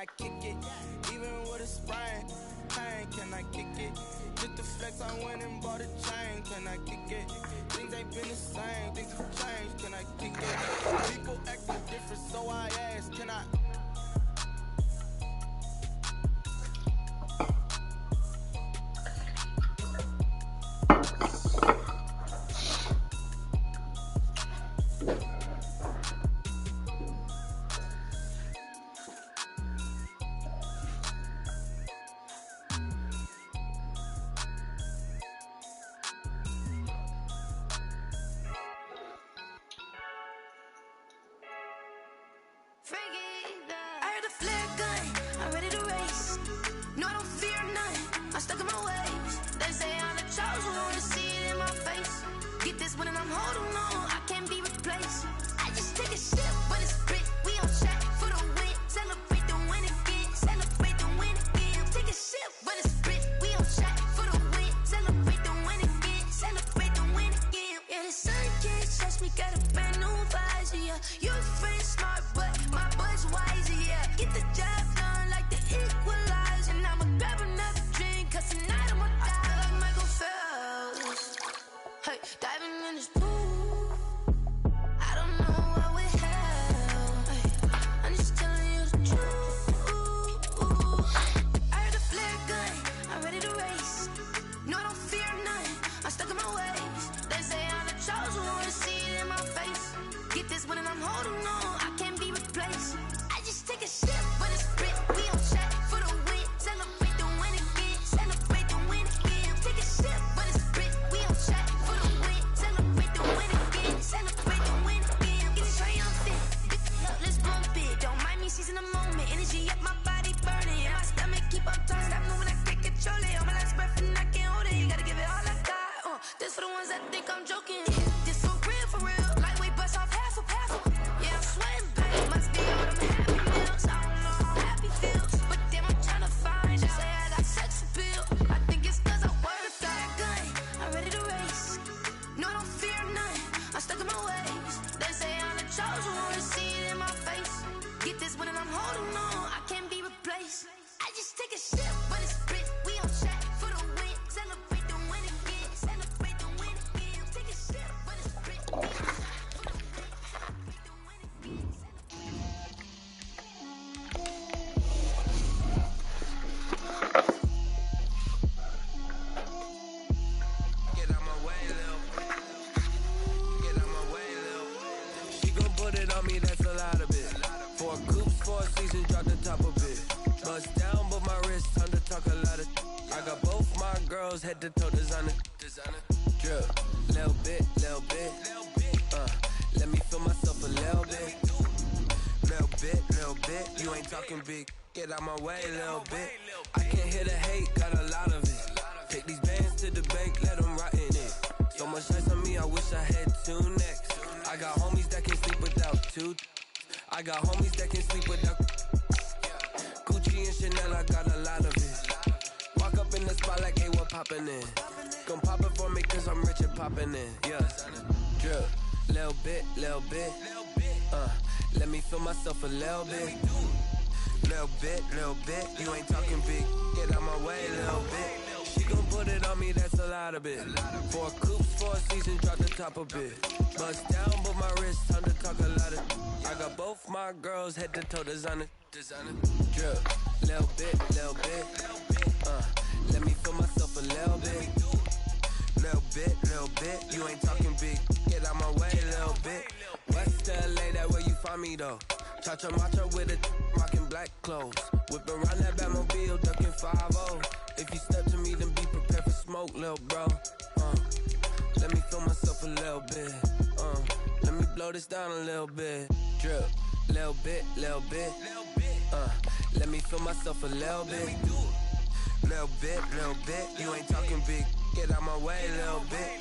I kick it? Even with a sprain, pain, can I kick it? Just the flex, I went and bought a chain, can I kick it? Things ain't been the same, things have changed, can I kick it? People acting different, so I ask, can I? I heard a flare gun, I'm ready to race. No, I don't fear none, I'm stuck in my ways. They say I'm the chosen one, to see it in my face. Get this one and I'm holding on, I can't be replaced. I just take a sip, but it's split, we on track for the win. Celebrate the win again, celebrate the win again. Take a sip, but it's split, we on track for the win. Celebrate the win again, celebrate the win again. Yeah, the sun can't touch me, got a brand new visor, yeah. You're friend smart, but my bud's wiser, yeah. Get the job done like the equalizer. And I'ma grab another drink, cause tonight I'ma die like Michael Phelps. Hey, diving in this pool, I don't know what we have. Hey, I'm just telling you the truth. I heard a flare gun, I'm ready to race. No, I don't fear none, I'm stuck in my ways. They say I'm the chosen one, to see it in my face. Get this one and I'm holding on, I can't be replaced. I just take a sip, but it's split, we on track for the win. Celebrate the win again, celebrate the win again. Take a sip, but it's split, we on track for the win. Celebrate the win again, celebrate the win again. Get it triumphant, let's bump it. Don't mind me seizing the moment, energy up my body burning. And my stomach keep on turning, stop moving, I can't control it. On my last breath and I can't hold it, you gotta give it all I got. This for the ones that think I'm joking. This for real, lightweight bust off half a half. Yeah, I'm sweating, babe, must be all them happy meals. I don't know how happy feels, but damn, I'm trying to find out. Say I got sex appeal, I think it's cause I wear a fire gun. I'm ready to race, no, I don't fear none, I'm stuck in my ways. They say I'm the chosen one, to see it in my face. Get this one and I'm holding on, I can't be replaced. I just take a sip, but it's split, we on track for the win. Celebrate the win again, celebrate the win again. Take a sip, but it's split, we on track for the win. Celebrate the win again, Get out my way, Lil. Get out my way, Lil. She gon' put it on me, that's a lot of it. 4 coops, 4 seasons, drop the top of it. Bust down, but my wrist, time to talk a lot of. I got both my girls, head to toe designer. Drip, little bit, little bit. Let me feel myself a little bit. Little bit, you ain't talking big. Get out my way, little bit. I can't hear the hate, got a lot of it. Take these bands to the bank, let them rot in it. So much ice on me, I wish I had 2 necks. I got homies that can sleep without 2. I got homies that can sleep without Gucci and Chanel, I got a lot of it. Walk up in the spot like, hey, what poppin' in? Gon' pop it for me cause I'm rich and poppin' in. Yeah, drip, little bit. Let me feel myself a little bit. Little bit, you ain't talking big. Get out my way, little bit. She gon' put it on me, that's a lot of it. 4 coops, 4 seasons, drop the top a bit. Bust down, but my wrist, time to talk a lot of. I got both my girls, head to toe designer. Drip, little bit. Let me feel myself a little bit. Little bit, you ain't talking big. Get out my way, little bit. West LA, that where you find me though. Cha-cha matcha with a rockin' black clothes. Whip around that Batmobile, ducking 5-0. If you step to me, then be prepared for smoke, lil' bro. Let me feel myself a little bit. Let me blow this down a little bit. Drip, little bit. Let me feel myself a little bit. Little bit, you ain't talking big. Get out my way, little bit.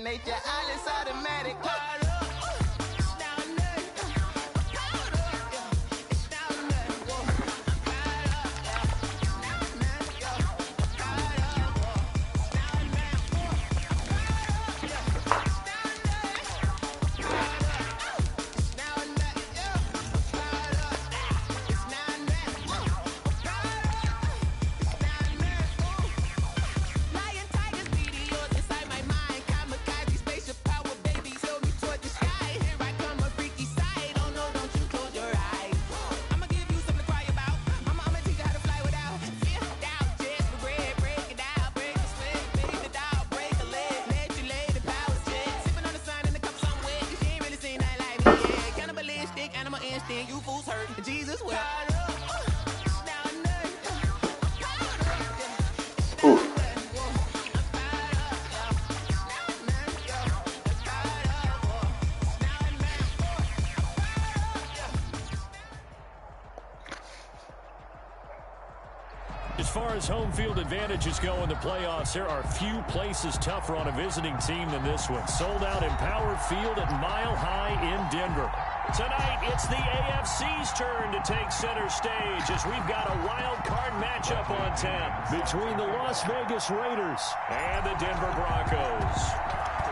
nature, alles automatic. You fools hurt. Jesus will. As far as home field advantages go in the playoffs, there are few places tougher on a visiting team than this one. Sold out Empower Field at Mile High in Denver. Tonight, it's the AFC's turn to take center stage as we've got a wild card matchup on 10 between the Las Vegas Raiders and the Denver Broncos.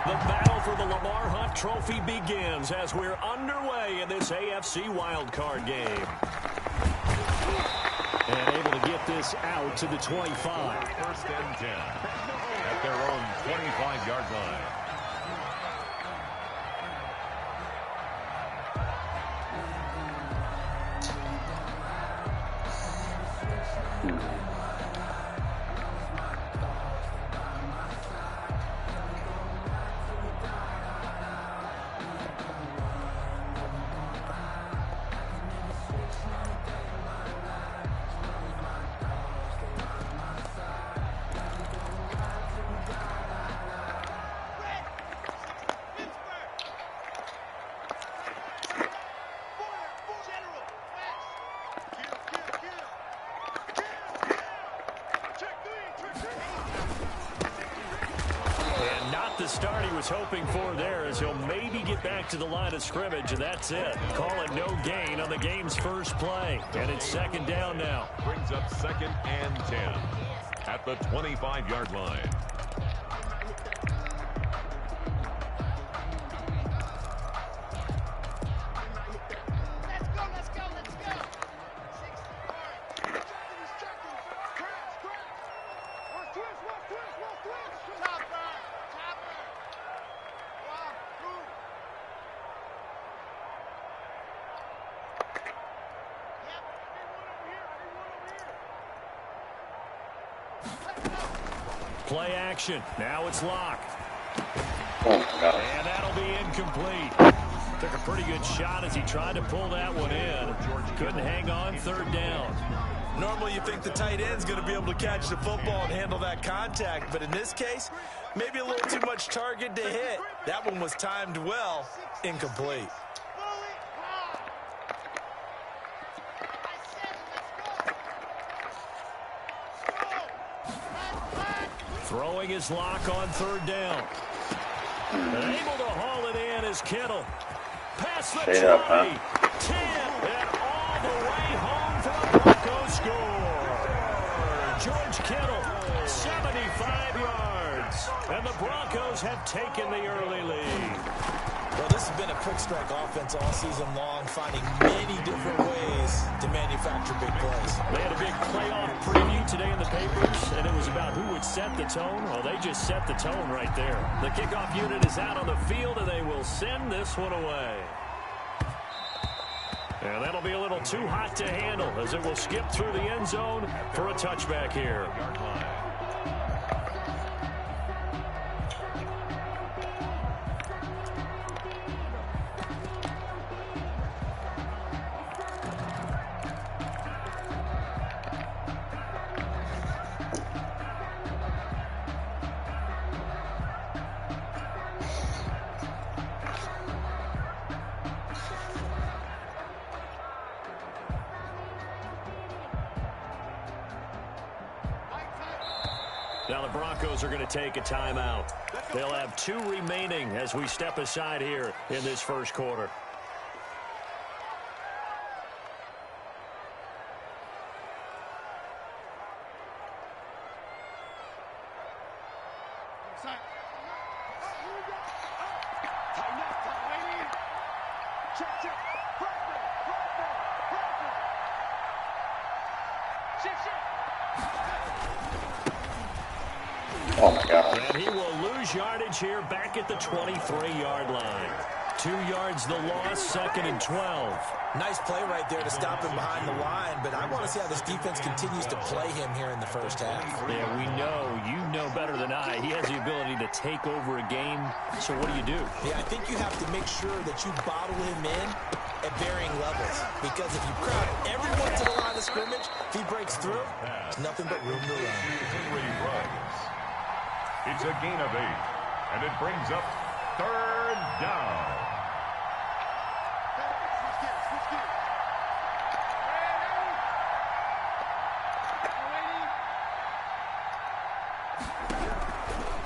The battle for the Lamar Hunt Trophy begins as we're underway in this AFC wild card game. And able to get this out to the 25. First and 10 at their own 25-yard line. Start he was hoping for there as he'll maybe get back to the line of scrimmage, and that's it. Call it no gain on the game's first play, and it's second down now. Brings up second and 10 at the 25-yard line. Play action. Now it's locked. Oh, and that'll be incomplete. Took a pretty good shot as he tried to pull that one in. Couldn't hang on third down. Normally you think the tight end's going to be able to catch the football and handle that contact, but in this case, maybe a little too much target to hit. That one was timed well, incomplete. Throwing his lock on third down. And able to haul it in is Kittle. Pass the 20, 10, and all the way home for the Broncos score. George Kittle, 75 yards. And the Broncos have taken the early lead. Well, this has been a quick strike offense all season long, finding many different ways to manufacture big plays. They had a big playoff preview today in the papers, and it was about who would set the tone. Well, they just set the tone right there. The kickoff unit is out on the field, and they will send this one away. And that'll be a little too hot to handle as it will skip through the end zone for a touchback here. Now the Broncos are going to take a timeout. They'll have 2 remaining as we step aside here in this first quarter. Oh my God. And he will lose yardage here back at the 23-yard line. 2 yards the loss, 2nd and 12. Nice play right there to stop him behind the line, but I want to see how this defense continues to play him here in the first half. Yeah, we know, you know better than I. He has the ability to take over a game, so what do? Yeah, I think you have to make sure that you bottle him in at varying levels, because if you crowd everyone to the line of scrimmage, if he breaks through, there's nothing but room to run. It's a gain of 8, and it brings up 3rd down.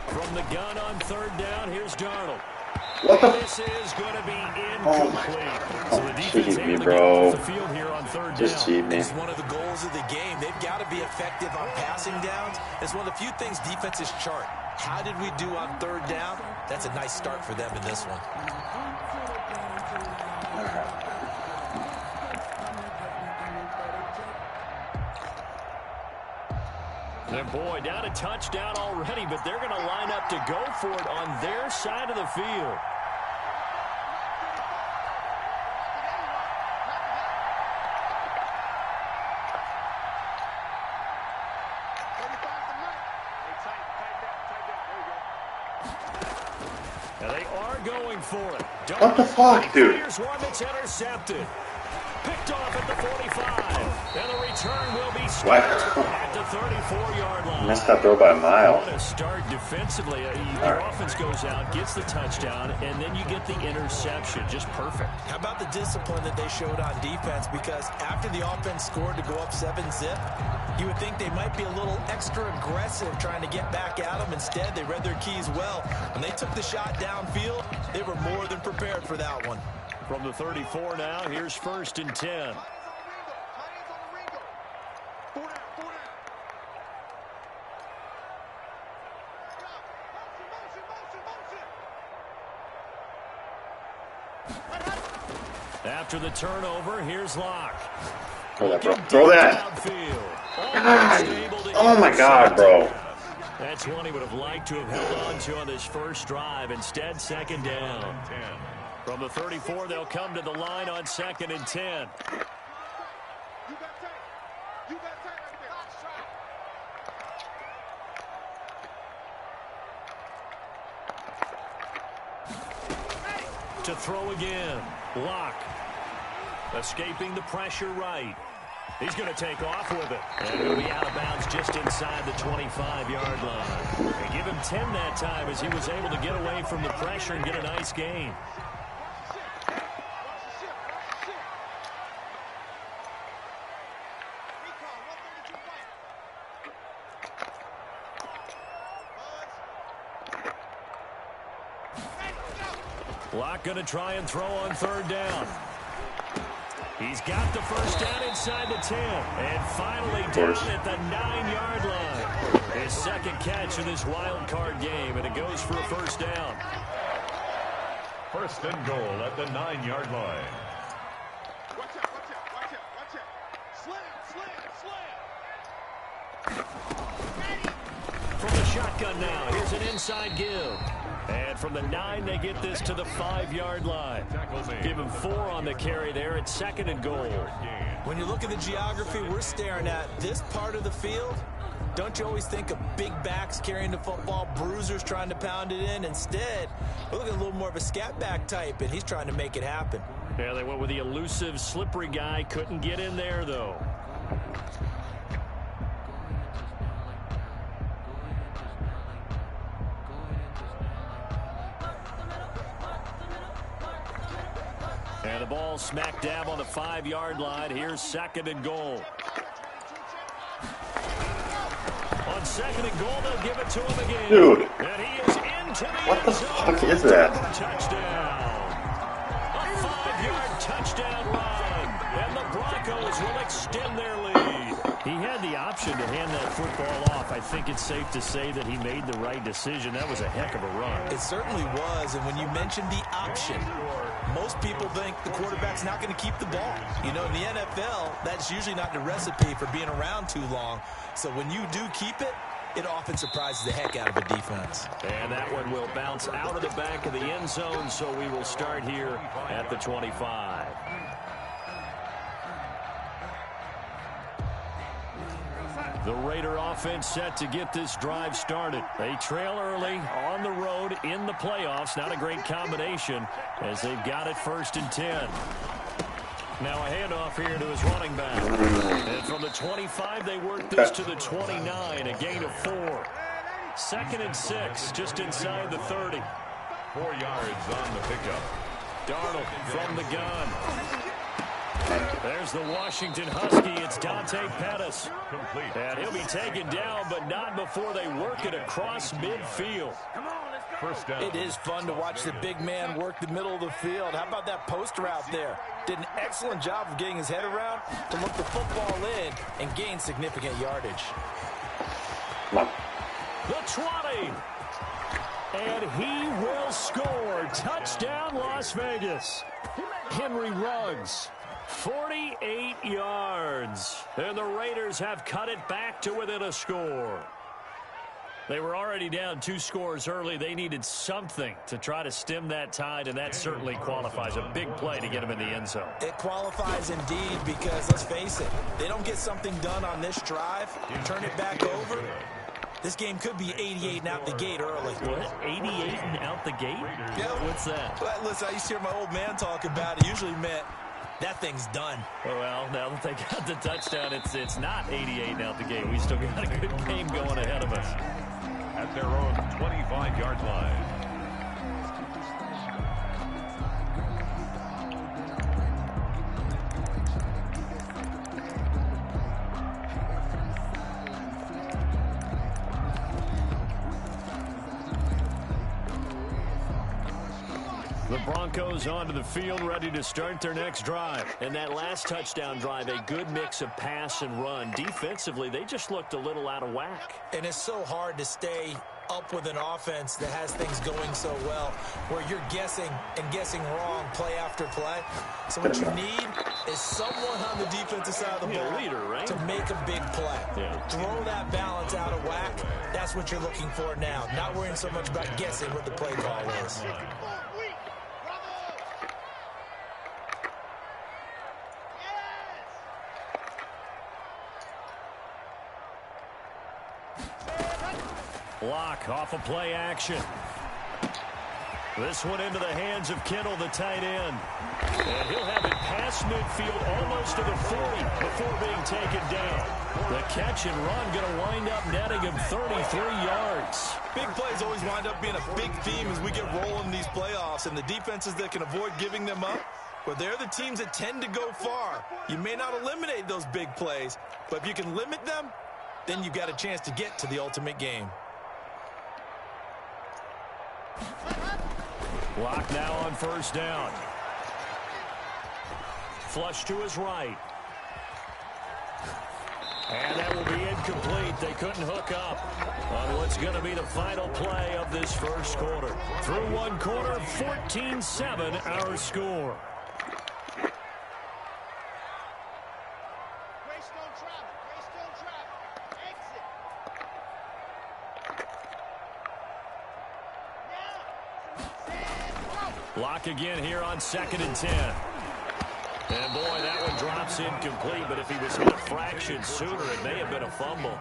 From the gun on 3rd down, here's Darnold. What the? This is going to be incomplete. So the defense cheat me, able to bro. get off the field here on 3rd Just down. cheat me. It's one of the goals of the game. They've got to be effective on passing downs. It's one of the few things defenses chart. How did we do on 3rd down? That's a nice start for them in this one. And boy, down a touchdown already, but they're going to line up to go for it on their side of the field. Now they are going for it. What the fuck, dude? Here's one that's intercepted. Picked off at the 45. And the return will be stopped at the 34-yard line. Missed that throw by a mile. What a start defensively. Your offense goes out, gets the touchdown, and then you get the interception. Just perfect. How about the discipline that they showed on defense? Because after the offense scored to go up 7-zip, you would think they might be a little extra aggressive trying to get back at them. Instead, they read their keys well. When they took the shot downfield, they were more than prepared for that one. From the 34 now, here's 1st and 10. After the turnover, here's Locke. Throw that, bro. Throw that. God. Oh my God, bro. That's one he would have liked to have held on to on this first drive. Instead, 2nd down. From the 34, they'll come to the line on 2nd and 10. To throw again. Locke. Escaping the pressure right. He's going to take off with it. And he'll be out of bounds just inside the 25-yard line. They give him 10 that time as he was able to get away from the pressure and get a nice gain. Locke going to try and throw on 3rd down. He's got the first down inside the 10. And finally down at the 9-yard line. His 2nd catch in this wild card game, and it goes for a 1st down. 1st and goal at the 9-yard line. From the shotgun now, here's an inside give. And from the 9, they get this to the 5-yard line. Give him 4 on the carry there at 2nd and goal. When you look at the geography we're staring at, this part of the field, don't you always think of big backs carrying the football, bruisers trying to pound it in? Instead, we're looking at a little more of a scat back type, and he's trying to make it happen. Yeah, they went with the elusive, slippery guy. Couldn't get in there, though. And the ball smack dab on the 5-yard line. Here's 2nd and goal. On 2nd and goal, they'll give it to him again. Dude. And he is in What the fuck is that? Touchdown. A 5-yard touchdown run. And the Broncos will extend their lead. He had the option to hand that football off. I think it's safe to say that he made the right decision. That was a heck of a run. It certainly was. And when you mentioned the option, most people think the quarterback's not going to keep the ball. You know, in the NFL, that's usually not the recipe for being around too long. So when you do keep it, it often surprises the heck out of a defense. And that one will bounce out of the back of the end zone, so we will start here at the 25. The Raider offense set to get this drive started. They trail early on the road in the playoffs. Not a great combination as they've got it 1st and 10. Now a handoff here to his running back. And from the 25, they work this to the 29, a gain of 4. 2nd and 6, just inside the 30. 4 yards on the pickup. Darnold from the gun. There's the Washington Husky. It's Dante Pettis. Complete. And he'll be taken down, but not before they work it across midfield. First down. It is fun to watch the big man work the middle of the field. How about that poster out there? Did an excellent job of getting his head around to look the football in and gain significant yardage. The 20. And he will score. Touchdown, Las Vegas. Henry Ruggs. 48 yards. And the Raiders have cut it back to within a score. They were already down 2 scores early. They needed something to try to stem that tide, and that certainly qualifies. A big play to get them in the end zone. It qualifies indeed because, let's face it, they don't get something done on this drive, turn it back over. This game could be 88 and out the gate early. What? 88 and out the gate? Yeah. What's that? Well, listen, I used to hear my old man talk about it. Usually meant that thing's done. Well, now that they got the touchdown, it's not 88 and out the gate. We still got a good game going ahead of us. At their own 25-yard line. The Broncos onto the field, ready to start their next drive. And that last touchdown drive, a good mix of pass and run. Defensively, they just looked a little out of whack. And it's so hard to stay up with an offense that has things going so well, where you're guessing and guessing wrong play after play. So what you need is someone on the defensive side of the ball leader, right? to make a big play. Yeah. Throw that balance out of whack. That's what you're looking for now. Not worrying so much about guessing what the play call is. Lock off of play action. This one into the hands of Kittle, the tight end. And he'll have it past midfield almost to the 40 before being taken down. The catch and run going to wind up netting him 33 yards. Big plays always wind up being a big theme as we get rolling in these playoffs, and the defenses that can avoid giving them up, well, they're the teams that tend to go far. You may not eliminate those big plays, but if you can limit them, then you've got a chance to get to the ultimate game. Lock now on 1st down. Flush to his right. And that will be incomplete. They couldn't hook up on what's going to be the final play of this first quarter. Through one quarter, 14-7 our score. Lock again here on 2nd and 10. And boy, that one drops incomplete, but if he was hit a fraction sooner, it may have been a fumble.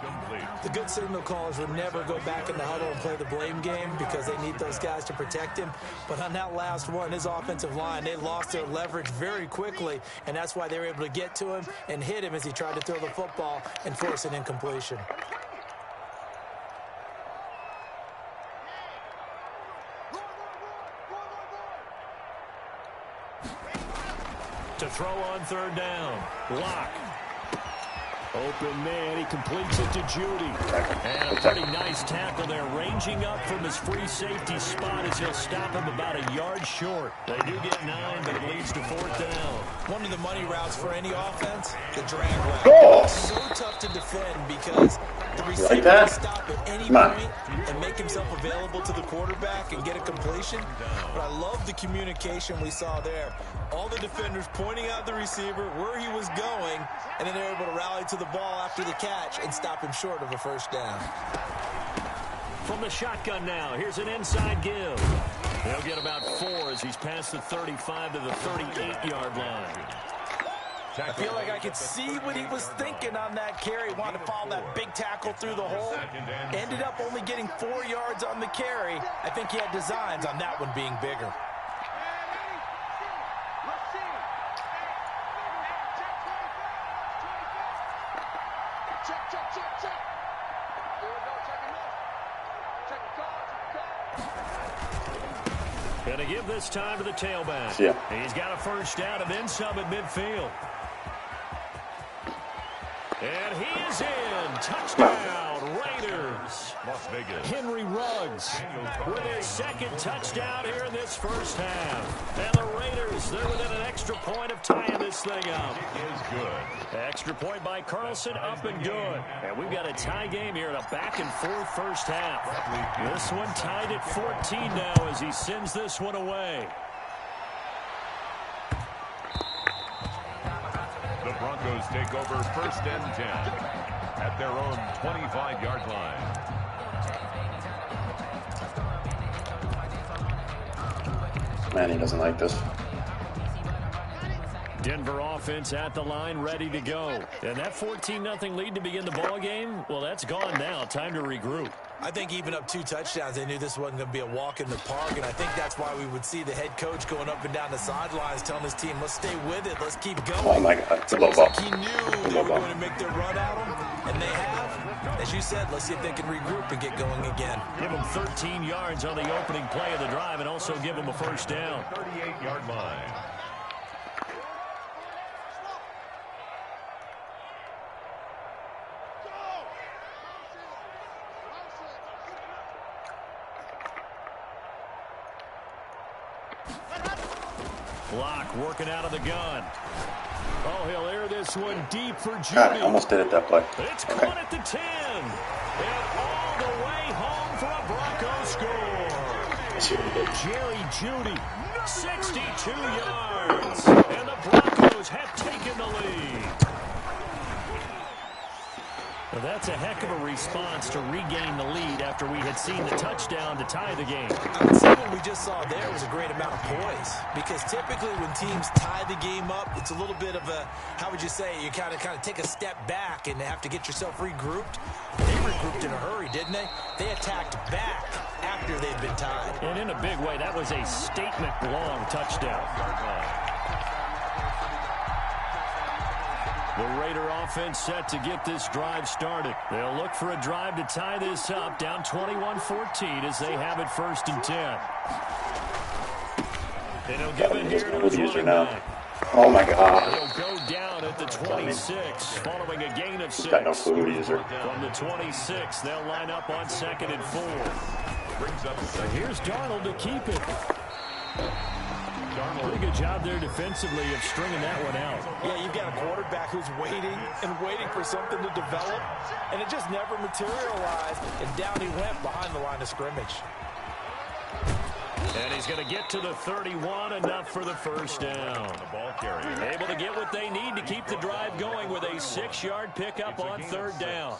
The good signal callers would never go back in the huddle and play the blame game because they need those guys to protect him. But on that last one, his offensive line, they lost their leverage very quickly, and that's why they were able to get to him and hit him as he tried to throw the football and force an incompletion. To throw on 3rd down. Lock. Open man, he completes it to Judy. And a pretty nice tackle there, ranging up from his free safety spot as he'll stop him about a yard short. They do get 9, but it leads to 4th down. One of the money routes for any offense, the drag route. Oh. It's so tough to defend because the receiver Like that? can stop at any point and make himself available to the quarterback and get a completion. But I love the communication we saw there. All the defenders pointing out the receiver, where he was going, and then they're able to rally to the ball after the catch and stop him short of a 1st down. From the shotgun now, here's an inside give. They'll get about 4 as he's past the 35 to the 38-yard line. I feel like I could see what he was thinking on that carry. Wanted to follow that big tackle through the hole. Ended up only getting 4 yards on the carry. I think he had designs on that one being bigger. Gonna give this time to the tailback. Yeah. He's got a 1st down and then some at midfield. And he is in. Touchdown, Raiders. Las Vegas. Henry Ruggs with his 2nd touchdown here in this 1st half. And the Raiders, they're within an extra point of tying this thing up. It is good. Extra point by Carlson, up and good. And we've got a tie game here in a back-and-forth 1st half. This one tied at 14 now as he sends this one away. The Broncos take over 1st and 10 at their own 25-yard line. Man, he doesn't like this. Denver offense at the line, ready to go. And that 14-0 lead to begin the ball game, well, that's gone now. Time to regroup. I think even up 2 touchdowns, they knew this wasn't going to be a walk in the park, and I think that's why we would see the head coach going up and down the sidelines telling his team, let's stay with it, let's keep going. Oh, my God. It's a low It's ball. like he knew they were going to make their run at him, and they have. As you said, let's see if they can regroup and get going again. Give them 13 yards on the opening play of the drive and also give them a 1st down. 38-yard line. Block working out of the gun. Oh, he'll air this one deep for Judy. God, I almost did it that play. It's caught at the 10. And all the way home for a Bronco score. Jerry Judy, 62 yards. And the Broncos have taken the lead. Well, that's a heck of a response to regain the lead after we had seen the touchdown to tie the game. I would say what we just saw there was a great amount of poise, because typically when teams tie the game up, it's a little bit of a, how would you say, you kind of take a step back and have to get yourself regrouped. They regrouped in a hurry, didn't they? They attacked back after they'd been tied. And in a big way, that was a statement-long touchdown. The Raider offense set to get this drive started. They'll look for a drive to tie this up, down 21-14 as they have it 1st and 10. And he'll give it here to his running back. Oh, my God. He'll go down at the 26, following a gain of 6. Got no food user. From the 26, they'll line up on 2nd and 4. Brings up Here's Darnold to keep it. Pretty good job there defensively of stringing that one out. Yeah, you've got a quarterback who's waiting and waiting for something to develop, and it just never materialized, and down he went behind the line of scrimmage. And he's going to get to the 31, enough for the 1st down. the ball carrier. Able to get what they need to keep the drive going with a 6-yard pickup on 3rd down.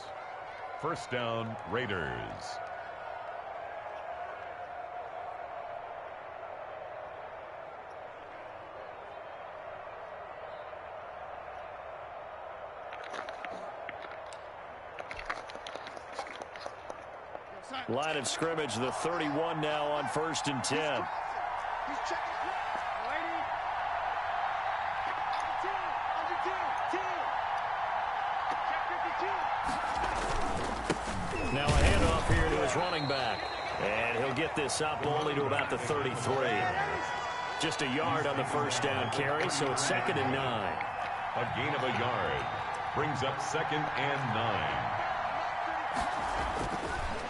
1st down, Raiders. Line of scrimmage, the 31 now on 1st and 10. Now a handoff here to his running back. And he'll get this up only to about the 33. Just a yard on the 1st down carry, so it's 2nd and 9. A gain of a yard. Brings up 2nd and 9.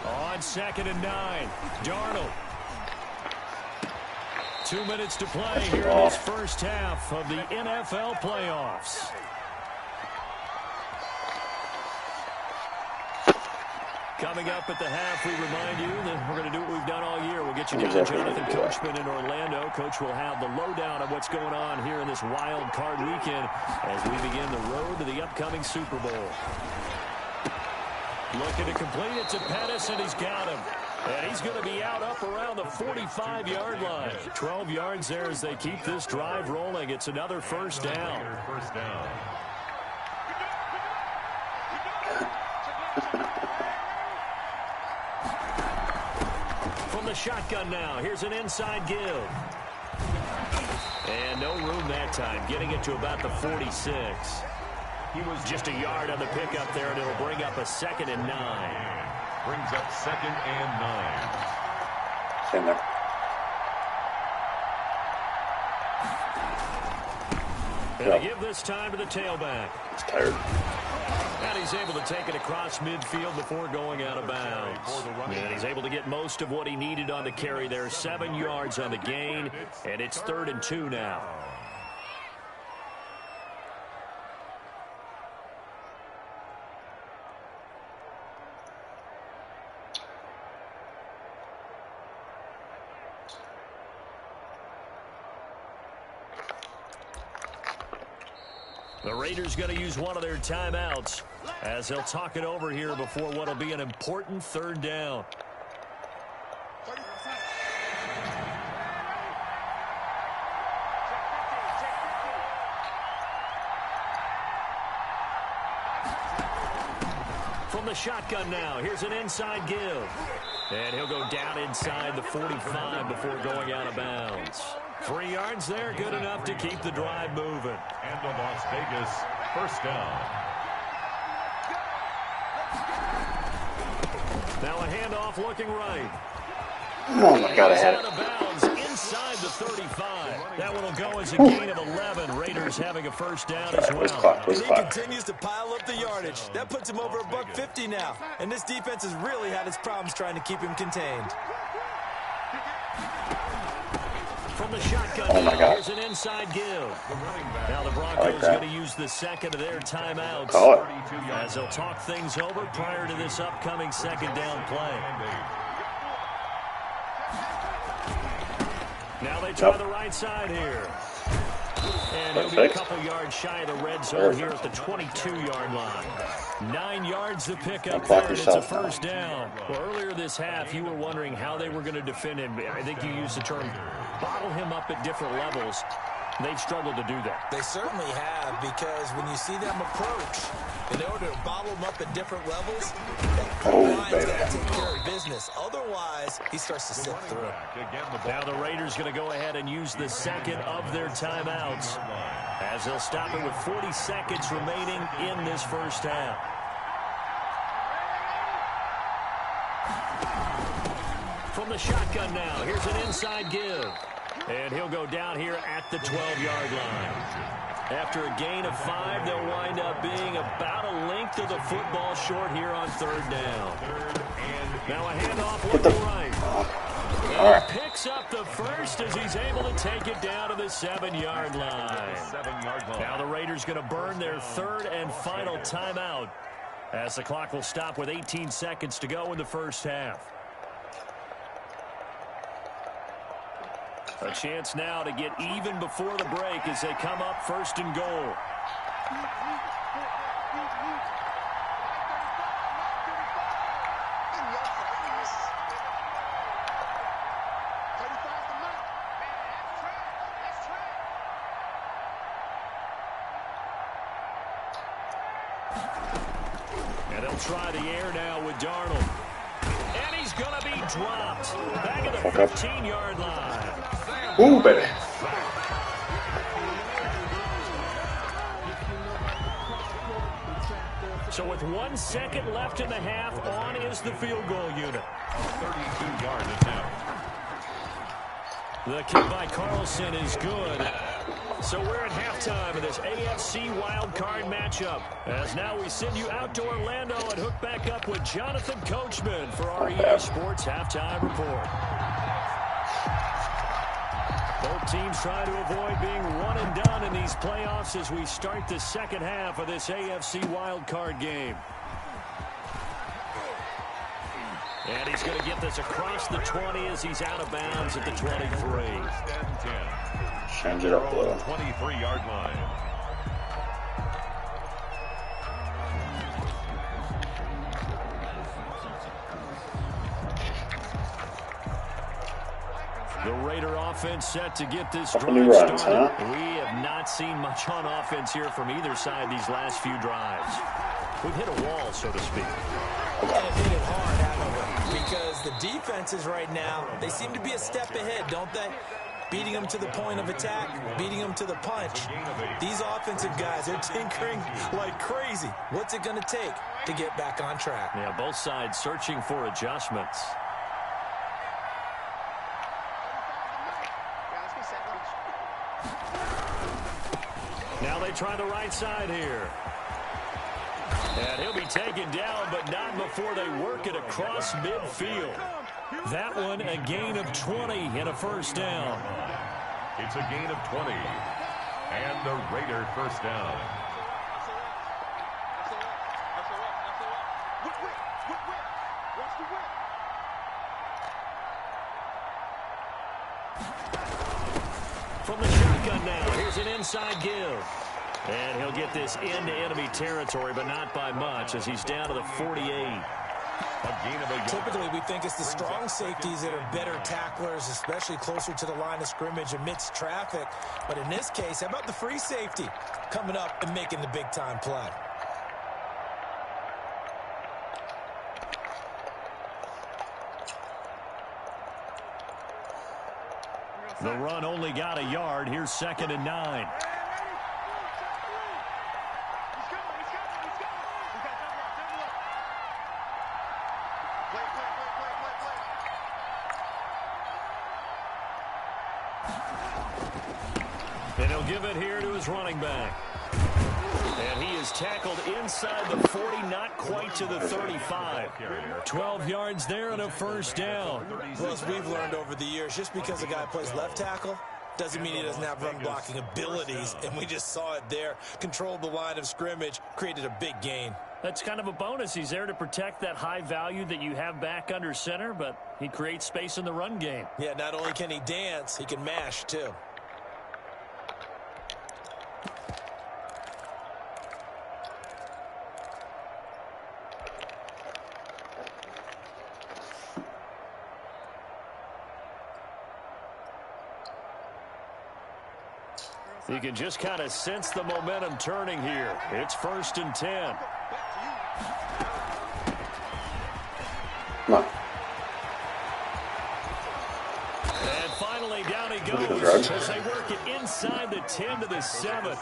On 2nd and 9, Darnold. 2 minutes to play here in this first half of the NFL playoffs. Coming up at the half, we remind you that we're going to do what we've done all year. We'll get you down to Jonathan Coachman in Orlando. Coach will have the lowdown of what's going on here in this wild card weekend as we begin the road to the upcoming Super Bowl. Looking to complete it to Pettis, and he's got him. And he's going to be out up around the 45-yard line. 12 yards there as they keep this drive rolling. It's another first down. From the shotgun now, here's an inside give. And no room that time, getting it to about the 46. He was just a yard on the pickup there, and it'll bring up a 2nd and 9. Brings up 2nd and 9. Same there. And they give this time to the tailback. He's tired. And he's able to take it across midfield before going out of bounds. And he's able to get most of what he needed on the carry there. 7 yards on the gain, and it's 3rd and 2 now. The Raiders going to use one of their timeouts as they'll talk it over here before what will be an important 3rd down. From the shotgun now, here's an inside give. And he'll go down inside the 45 before going out of bounds. 3 yards there, good enough to keep the drive moving. And the Las Vegas first down. Now a handoff looking right. Oh my God, I had it. Out of bounds inside the 35. That one will go as a gain of 11. Raiders having a first down as well. And he continues to pile up the yardage. That puts him over $150 now. And this defense has really had its problems trying to keep him contained. From the shotgun, oh my God. Here's an inside give. Now the Broncos going to use the second of their timeouts as they'll talk things over prior to this upcoming 2nd down play. Now they try the right side here. And he'll be a couple yards shy of the red zone here at the 22-yard line. 9 yards to pick up there, and it's a first down. Well, earlier this half, you were wondering how they were going to defend him. I think you used the term bottle him up at different levels. They've struggled to do that. They certainly have, because when you see them approach, in order to bottle them up at different levels, that line's got to take care of business. Otherwise, he starts to slip through. Now the Raiders going to go ahead and use the second of their timeouts as they'll stop it with 40 seconds remaining in this first half. From the shotgun now, here's an inside give. And he'll go down here at the 12-yard line. After a gain of 5, they'll wind up being about a length of the football short here on 3rd down. Now a handoff looking right. And he picks up the first as he's able to take it down to the 7-yard line. Now the Raiders going to burn their 3rd and final timeout as the clock will stop with 18 seconds to go in the first half. A chance now to get even before the break as they come up 1st and goal. And they'll try the air now with Darnold. And he's going to be dropped. Back at the 15-yard line. Ooh, baby. So with 1 second left in the half, on is the field goal unit. 32-yard attempt. The kick by Carlson is good. So we're at halftime of this AFC wildcard matchup. As now we send you out to Orlando and hook back up with Jonathan Coachman for our EA Sports Halftime Report. Both teams try to avoid being one and done in these playoffs as we start the second half of this AFC wildcard game. And he's going to get this across the 20 as he's out of bounds at the 23. Change it up a little. 23-yard line. The Raider offense set to get this Couple drive new runs, started. huh? We have not seen much on offense here from either side these last few drives. We've hit a wall, so to speak. And hit it hard, haven't we? Because the defenses right now, they seem to be a step ahead, don't they? Beating them to the point of attack, beating them to the punch. These offensive guys are tinkering like crazy. What's it going to take to get back on track? Yeah, both sides searching for adjustments. Now they try the right side here. And he'll be taken down, but not before they work it across midfield. That one, a gain of 20 and a first down. It's a gain of 20. And the Raider first down. From the shotgun now, here's an inside give. And he'll get this into enemy territory, but not by much as he's down to the 48. Typically, we think it's the strong safeties that are better tacklers, especially closer to the line of scrimmage amidst traffic. But in this case, how about the free safety coming up and making the big-time play? The run only got a yard. Here's 2nd and 9. And he'll give it here to his running back. And he is tackled inside the 40, not quite to the 35. 12 yards there and a first down. Well, as we've learned over the years, just because a guy plays left tackle doesn't mean he doesn't have run blocking abilities. And we just saw it there. Controlled the line of scrimmage, created a big gain. That's kind of a bonus. He's there to protect that high value that you have back under center, but he creates space in the run game. Yeah, not only can he dance, he can mash too. You can just kind of sense the momentum turning here. It's 1st and 10. Come on. And finally down he goes as they work it inside the 10 to the 7. A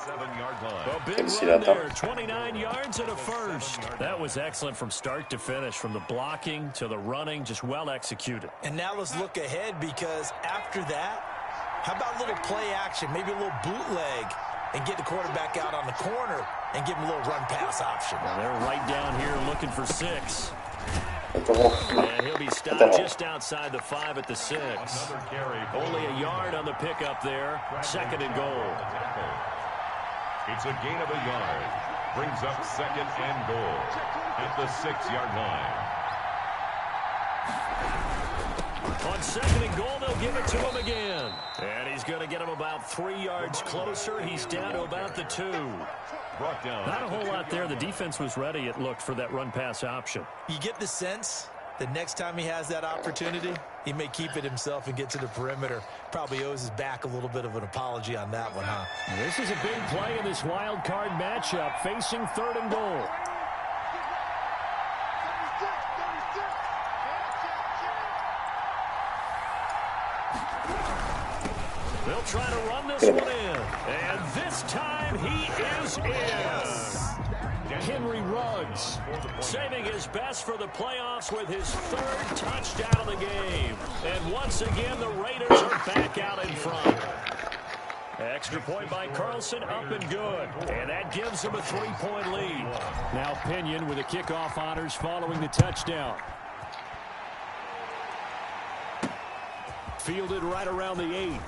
big run there, 29 yards and a first. That was excellent from start to finish, from the blocking to the running, just well executed. And now let's look ahead, because after that, how about a little play action, maybe a little bootleg, and get the quarterback out on the corner and give him a little run-pass option. Well, they're right down here looking for 6. And he'll be stopped just outside the 5 at the 6. Only a yard on the pickup there. 2nd and goal. It's a gain of a yard. Brings up 2nd and goal at the 6-yard line. On 2nd and goal, they'll give it to him again. And he's going to get him about 3 yards closer. He's down to about the 2. Not a whole lot there. The defense was ready, it looked, for that run-pass option. You get the sense that next time he has that opportunity, he may keep it himself and get to the perimeter. Probably owes his back a little bit of an apology on that one, huh? This is a big play in this wild card matchup, facing 3rd and goal. They'll try to run this one in. And this time he is in. Henry Ruggs saving his best for the playoffs with his 3rd touchdown of the game. And once again, the Raiders are back out in front. Extra point by Carlson, up and good. And that gives them a 3-point lead. Now Pinion with the kickoff honors following the touchdown. Fielded right around the 8.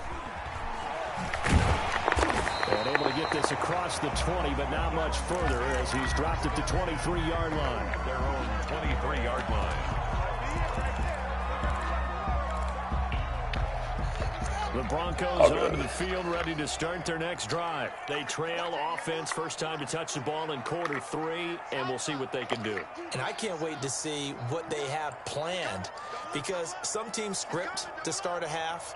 And able to get this across the 20, but not much further as he's dropped it to 23-yard line. Their own 23-yard line. The Broncos onto the field, ready to start their next drive. They trail offense, first time to touch the ball in quarter 3, and we'll see what they can do. And I can't wait to see what they have planned, because some teams script to start a half.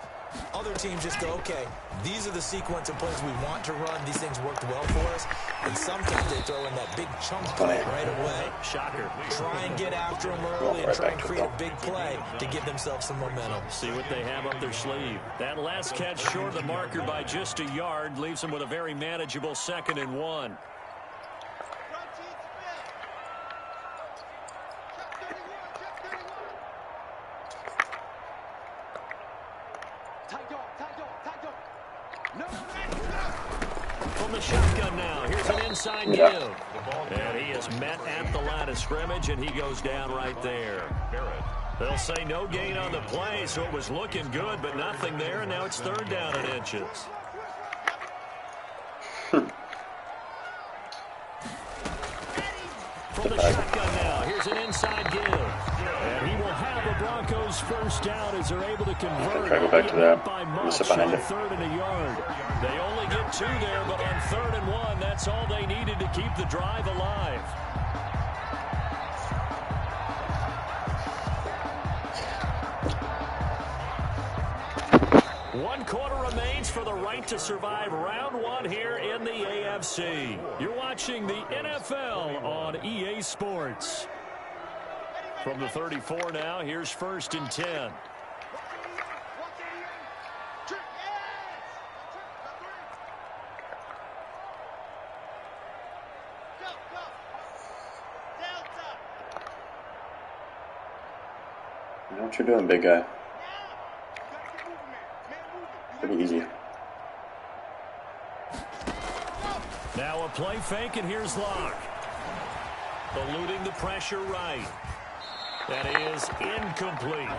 Other teams just go, okay, these are the sequence of plays we want to run. These things worked well for us. And sometimes they throw in that big chunk play right away. Shocker. Try and get after them early and try and create a big play to give themselves some momentum. See what they have up their sleeve. That last catch short of the marker by just a yard leaves them with a very manageable 2nd and 1. From the shotgun now, here's an inside give. And he is met at the line of scrimmage, and he goes down right there. They'll say no gain on the play, so it was looking good, but nothing there, and now it's 3rd down and inches. From the shotgun now, here's an inside give. And he will have the Broncos first down as they're able to convert. Try to go back to that. By much on 3rd and a yard. They only get 2 there, but on 3rd and 1, that's all they needed to keep the drive alive. One quarter remains for the right to survive round 1 here in the AFC. You're watching the NFL on EA Sports. From the 34 now, here's 1st and 10. I know what you're doing, big guy. Pretty easy. Now a play fake, and here's Locke. Eluding the pressure right. That is incomplete.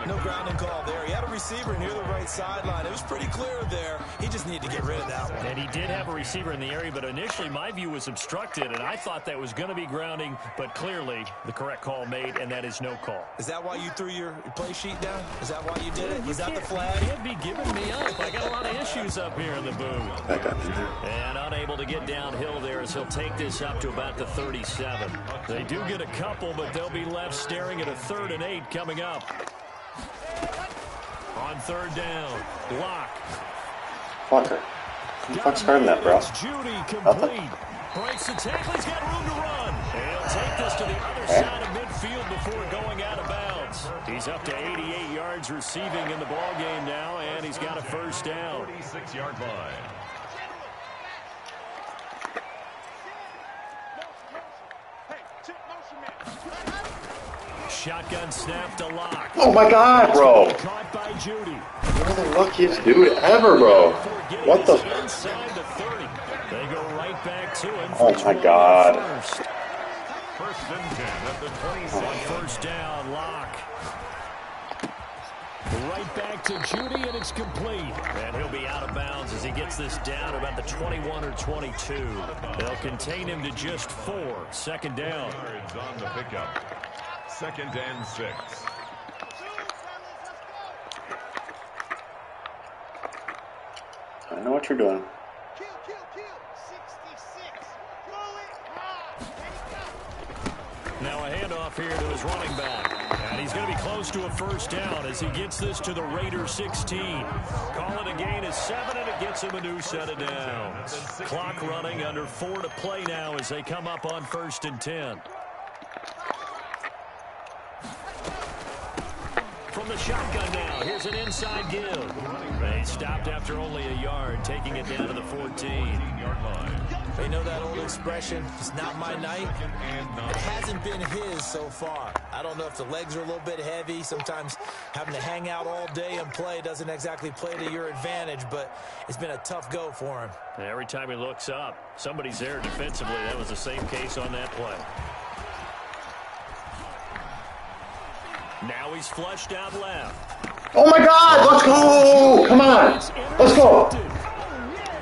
No grounding call there. He had a receiver near the right sideline. It was pretty clear there. He just needed to get rid of that one. And he did have a receiver in the area, but initially my view was obstructed, and I thought that was going to be grounding, but clearly the correct call made, and that is no call. Is that why you threw your play sheet down? Is that why you did it? Was that the flag? You can't be giving me up. I got a lot of issues up here in the booth. And unable to get downhill there as he'll take this up to about the 37. They do get a couple, but they'll be left staring at a 3rd and 8 coming up. On 3rd down, Locke. Fucker. Who the fuck's starting that, bro? Judy complete. Breaks the tackle. He's got room to run. And he'll take this to the other side of midfield before going out of bounds. He's up to 88 yards receiving in the ball game now, and he's got a 1st down. 46-yard line. Shotgun snap to Locke. Oh my god, bro. Caught by Judy. You're the luckiest dude ever, bro. What the? Inside the 30. They go right back to him. Oh my god. 1st and 10 at the 27. On 1st down, Locke. Right back to Judy, and it's complete. And he'll be out of bounds as he gets this down about the 21 or 22. They'll contain him to just 4. 2nd down. Yards on the pickup. 2nd and 6. I know what you're doing. Now a handoff here to his running back. And he's going to be close to a 1st down as he gets this to the Raiders 16. Call it a gain of 7, and it gets him a new set of downs. Clock running, under 4 to play now as they come up on 1st and 10. From the shotgun now, here's an inside give. They stopped after only a yard, taking it down to the 14. 14-yard line. You know that old expression, it's not my night? It hasn't been his so far. I don't know if the legs are a little bit heavy. Sometimes having to hang out all day and play doesn't exactly play to your advantage, but it's been a tough go for him. Every time he looks up, somebody's there defensively. That was the same case on that play. Now he's flushed out left. Oh my God, let's go! Come on, let's go!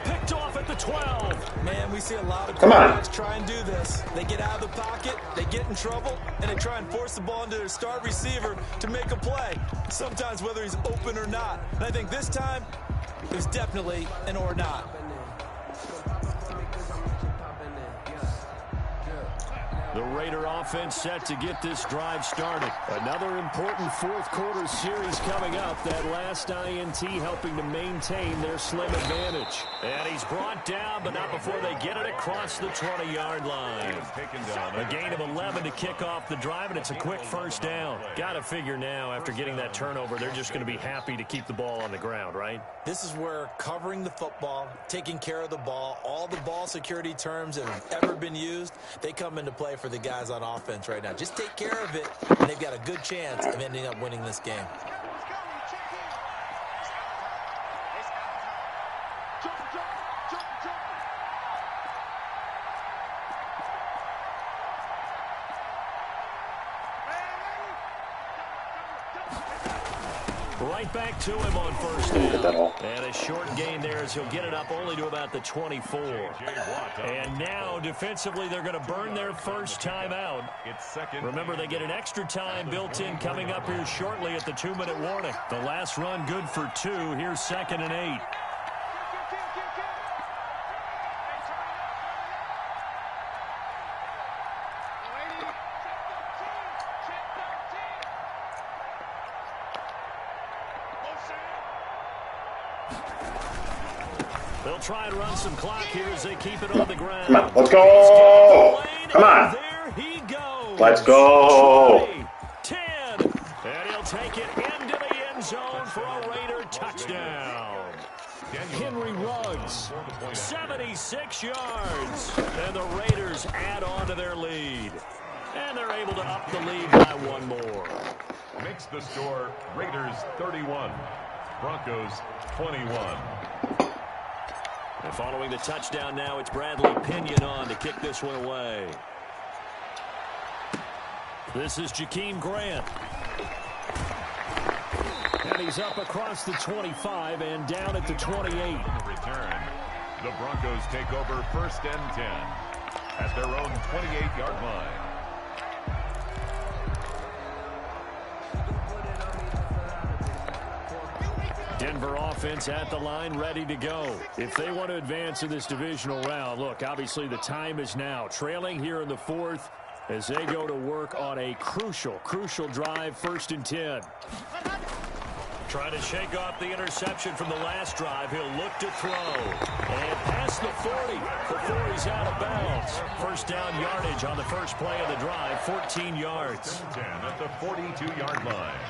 Picked off at the 12. Man, we see a lot of quarterbacks try and do this. They get out of the pocket, they get in trouble, and they try and force the ball into their star receiver to make a play. Sometimes whether he's open or not. And I think this time, it was definitely an or not. The Raider offense set to get this drive started. Another important fourth quarter series coming up. That last INT helping to maintain their slim advantage. And he's brought down, but not before they get it across the 20-yard line. A gain of 11 to kick off the drive, and it's a quick first down. Got to figure now, after getting that turnover, they're just going to be happy to keep the ball on the ground, right? This is where covering the football, taking care of the ball, all the ball security terms that have ever been used, they come into play for the guys on offense right now. Just take care of it, and they've got a good chance of ending up winning this game. Right back to him on first down. And a short gain there as he'll get it up only to about the 24. And now, defensively, they're going to burn their first time out. Remember, they get an extra time built in coming up here shortly at the 2-minute warning. The last run good for 2. Here's 2nd and 8. They'll try and run some clock here as they keep it on the ground. Come on, let's go! Come on! There he goes! Let's go! 20, 10, and he'll take it into the end zone for a Raider touchdown. Henry Ruggs, 76 yards, and the Raiders add on to their lead. And they're able to up the lead by one more. Makes the score Raiders 31, Broncos 21. And following the touchdown now, it's Bradley Pinion on to kick this one away. This is Jakeem Grant. And he's up across the 25 and down at the 28. Return. The Broncos take over 1st and 10 at their own 28-yard line. Denver offense at the line, ready to go. If they want to advance in this divisional round, look, obviously the time is now. Trailing here in the 4th as they go to work on a crucial drive, 1st and 10. Trying to shake off the interception from the last drive. He'll look to throw. And past the 40 before he's out of bounds. First down yardage on the first play of the drive, 14 yards. 10 at the 42-yard line.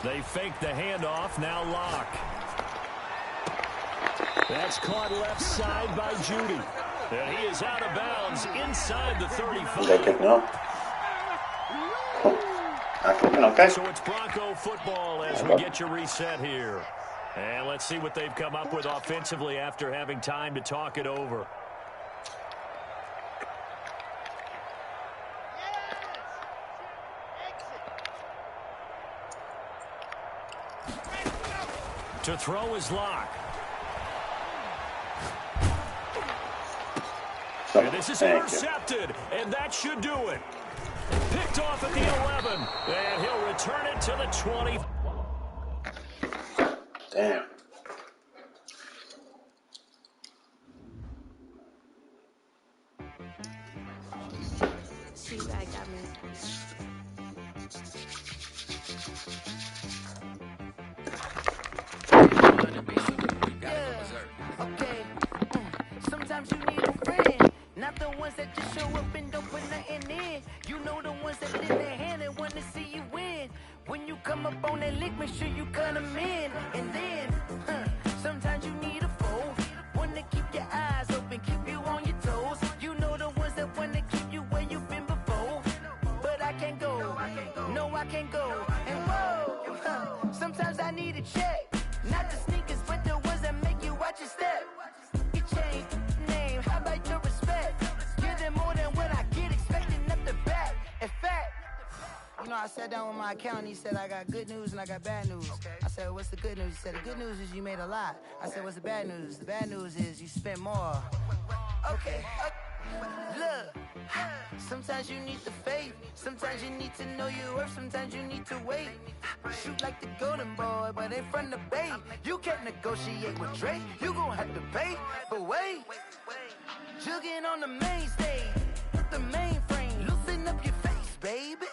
They fake the handoff, now Locke. That's caught left side by Judy. And he is out of bounds inside the 35. Is that kicking up? Not kicking, okay. So it's Bronco football as we get you reset here. And let's see what they've come up with offensively after having time to talk it over. To throw is Locke. And this is intercepted, and that should do it. Picked off at the 11, and he'll return it to the 20. Damn. Sometimes you need a friend, not the ones that just show up and don't put nothing in. You know the ones that lend their hand and want to see you win. When you come up on that lick, make sure you cut them in. can't go. And whoa, sometimes I need a check. Not the sneakers, but the ones that make you watch your step. You change name, how about your respect? Give them more than what I get, expecting nothing back. In fact, you know, I sat down with my accountant. He said, I got good news and I got bad news. I said, what's the good news? He said, the good news is you made a lot. I said, what's the bad news? The bad news is you spent more. Okay. Look, sometimes you need the faith. Sometimes you need to know your worth. Sometimes you need to wait. Shoot like the golden boy, but in front of Bay. You can't negotiate with Drake. You gon' have to pay. But wait, jugging on the main stage, the mainframe. Loosen up your face, baby.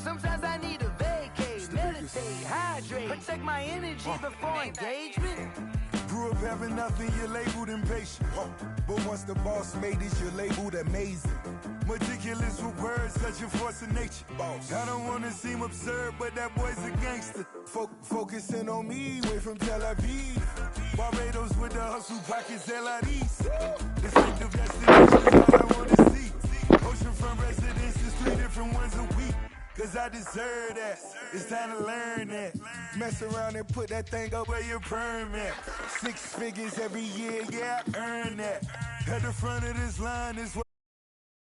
Sometimes I need a vacate, meditate, hydrate, protect my energy before engagement. Grew up having nothing, you're labeled impatient. But once the boss made it, you're labeled amazing. Meticulous with words, such a force of nature. I don't wanna seem absurd, but that boy's a gangster. Focusing on me, way from Tel Aviv. Barbados with the hustle pockets, LIDs. Distinctive destinations, all I wanna see. Oceanfront residences, 3 different ones a week. Cause I deserve that, it's time to learn that. Mess around and put that thing up where your perm at. 6 figures every year, yeah, I earn that. At the front of this line is what